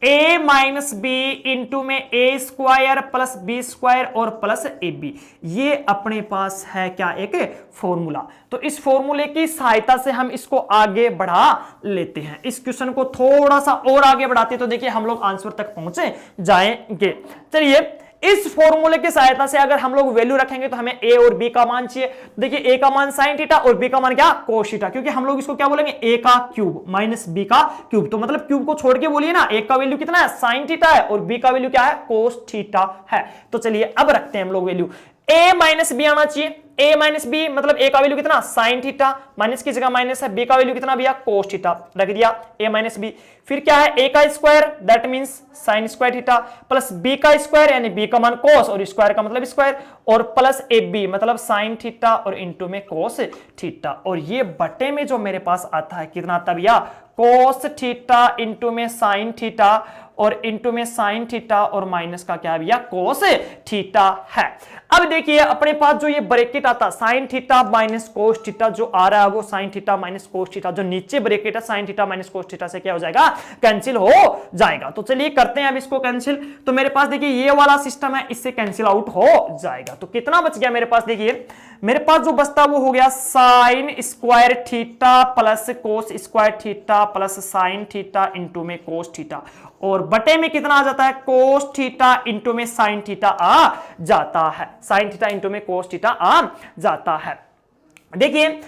a माइनस बी इंटू में ए स्क्वायर प्लस बी स्क्वायर और प्लस ए बी। ये अपने पास है क्या, एक फॉर्मूला। तो इस फॉर्मूले की सहायता से हम इसको आगे बढ़ा लेते हैं। इस क्वेश्चन को थोड़ा सा और आगे बढ़ाते तो देखिए हम लोग आंसर तक पहुंचे जाएंगे। चलिए इस फॉर्मूले की सहायता से अगर हम लोग वैल्यू रखेंगे तो हमें ए और बी का मान चाहिए। देखिए ए का मान sin थीटा और बी का मान क्या cos थीटा, क्योंकि हम लोग इसको क्या बोलेंगे ए का क्यूब माइनस बी का क्यूब, तो मतलब क्यूब को छोड़ के बोलिए ना, एक का वैल्यू कितना है sin थीटा है और बी का वैल्यू क्या है cos थीटा है। तो चलिए अब रखते हैं हम लोग वैल्यू, a माइनस बी आना चाहिए, a माइनस बी मतलब a का वैल्यू कितना sin थीटा, माइनस की जगह माइनस है, b का वैल्यू कितना भैया cos थीटा, रख दिया a माइनस बी। फिर क्या है a का square that means sin square theta plus b का स्क्वायर यानी b का मान cos और स्क्वायर का मतलब स्क्वायर और प्लस ab मतलब sin थीटा और इनटू में cos थीटा, और ये बटे में जो मेरे पास आता है कितना आता है भैया cos थीटा इनटू में sin थीटा और इनटू में sin थीटा और माइनस का क्या है भैया cos थीटा है। अब देखिए अपने पास जो ये ब्रैकेट आता sin theta minus cos theta जो आ रहा है वो sin theta minus cos theta, जो नीचे ब्रैकेट है sin theta minus cos theta से क्या हो जाएगा कैंसिल हो जाएगा। तो चलिए करते हैं अब इसको कैंसिल, तो मेरे पास देखिए ये वाला सिस्टम है इससे कैंसिल आउट हो जाएगा। तो कितना बच गया मेरे पास, देखिए मेरे पास जो बचता वो हो गया sin square theta plus cos square theta plus sin theta into में cos थीटा, और बटे में कितना आ जाता है cos थीटा इनटू में sin थीटा आ जाता है, sin थीटा इनटू में cos थीटा आ जाता है। देखिए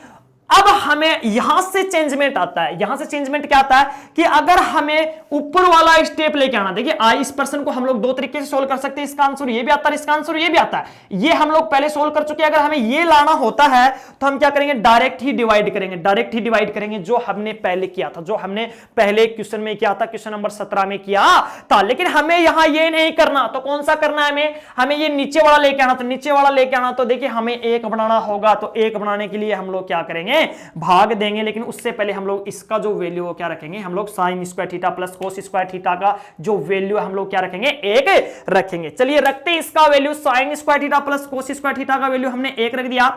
अब हमें यहां से चेंजमेंट आता है, यहां से चेंजमेंट क्या आता है कि अगर हमें ऊपर वाला स्टेप लेके आना, देखिए आई इस पर्सन को हम लोग दो तरीके से सोल्व कर सकते हैं, इसका आंसर ये भी आता है, इसका आंसर ये भी आता है, ये हम लोग पहले सोल्व कर चुके हैं। अगर हमें ये लाना होता है तो हम क्या करेंगे डायरेक्ट ही डिवाइड करेंगे, डायरेक्ट ही डिवाइड करेंगे जो हमने पहले किया था, जो हमने पहले क्वेश्चन में किया था, क्वेश्चन नंबर 17 में किया था। लेकिन हमें यहां ये नहीं करना, तो कौन सा करना है हमें ये नीचे वाला लेके आना, तो नीचे वाला लेके आना तो देखिए हमें एक बनाना होगा, तो एक बनाने के लिए हम लोग क्या करेंगे भाग देंगे, लेकिन उससे पहले हम लोग इसका जो वैल्यू हो क्या रखेंगे, हम लोग sin square theta plus cos square theta का जो वैल्यू हम लोग क्या रखेंगे एक रखेंगे। चलिए रखते हैं इसका value sin square theta plus cos square theta का वैल्यू हमने एक रख दिया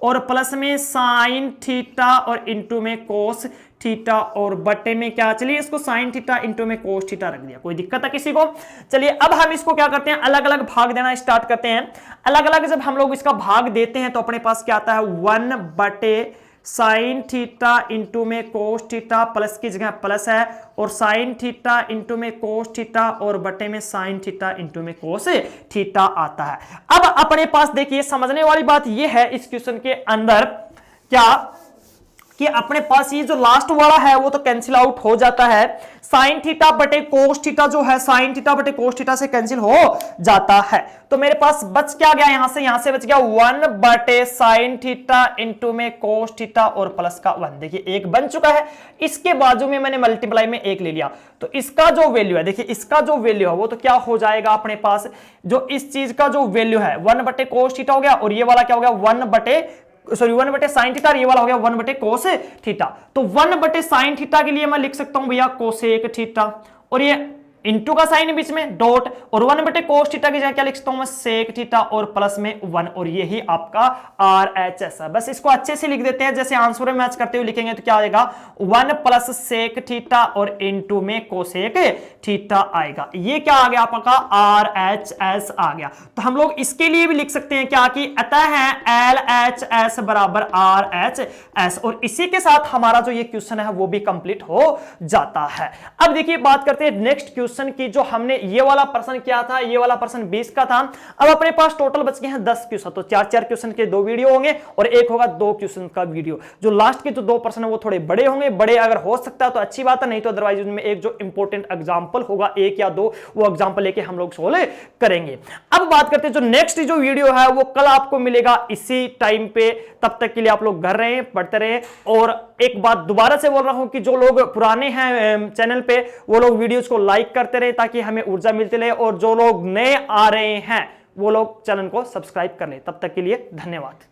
और प्लस में sin थीटा और इनटू में cos थीटा और बटे में क्या, चलिए इसको sin थीटा इनटू में cos थीटा रख दिया। कोई दिक्कत है किसी को? चलिए अब हम इसको क्या करते हैं अलग अलग भाग देना स्टार्ट करते हैं। अलग अलग जब हम लोग इसका भाग देते हैं तो अपने पास क्या आता है 1 बटे sin थीटा इंटू में cos थीटा, प्लस की जगह प्लस है और sin थीटा इंटू में cos थीटा और बटे में sin थीटा इंटू में cos थीटा आता है। अब अपने पास देखिए समझने वाली बात यह है इस क्वेश्चन के अंदर क्या कि अपने पास ये जो लास्ट वाला है वो तो कैंसिल आउट हो जाता है, sin थीटा बटे cos थीटा जो है sin थीटा बटे cos थीटा से कैंसिल हो जाता है। तो मेरे पास बच क्या गया, यहां से बच गया 1 बटे sin थीटा इंटू में cos थीटा और प्लस का 1। देखिए एक बन चुका है, इसके बाजू में मैंने मल्टीप्लाई में एक ले लिया, तो इसका जो वैल्यू है, देखिए इसका जो वैल्यू है वो तो क्या हो जाएगा अपने पास, जो इस चीज का जो वैल्यू है 1 बटे cos थीटा हो गया और ये वाला क्या हो गया 1 बटे sin थीटा, ये वाला हो गया 1 बटे cos थीटा। तो 1 बटे sin थीटा के लिए मैं लिख सकता हूं भैया कोसेक थीटा और ये इनटू का साइन बीच में डॉट और 1 बटे cos थीटा की जगह क्या लिख सकता हूं मैं सेक थीटा और प्लस में 1 और यही आपका RHS है। बस इसको अच्छे से लिख देते हैं, जैसे आंसर में मैच करते हुए लिखेंगे तो क्या आएगा 1 प्लस सेक थीटा और इनटू में कोसेक थीटा आएगा। ये क्या आ गया आपका RHS आ गया। तो हम लोग इसके लिए भी लिख सकते हैं क्या कि अतः है LHS बराबर RHS और इसी के साथ हमारा जो ये क्वेश्चन है वो भी कंप्लीट हो जाता है। अब देखिए बात करते हैं नेक्स्ट क्वेश्चन की, जो हमने ये वाला प्रश्न किया था, ये वाला प्रश्न 20 का था। अब अपने पास टोटल बच गए हैं 10 क्वेश्चन, तो 4-4 क्वेश्चन के 2 वीडियो होंगे और एक होगा 2 क्वेश्चन का वीडियो। जो लास्ट के जो 2 प्रश्न है वो थोड़े बड़े होंगे, बड़े अगर हो सकता है तो अच्छी बात है, नहीं तो अदरवाइज उनमें एक जो इंपॉर्टेंट एग्जांपल होगा 1 या 2 वो एग्जांपल लेके हम लोग सोल्व करेंगे। अब बात करते हैं जो नेक्स्ट जो वीडियो है वो कल आपको मिलेगा इसी टाइम पे। तब तक के लिए आप लोग घर रहे, पढ़ते रहे। और एक बात दोबारा से बोल रहा हूं कि जो लोग पुराने हैं चैनल पे वो लोग वीडियोस को लाइक करते रहे ताकि हमें ऊर्जा मिलती रहे, और जो लोग नए आ रहे हैं वो लोग चैनल को सब्सक्राइब कर ले। तब तक के लिए धन्यवाद।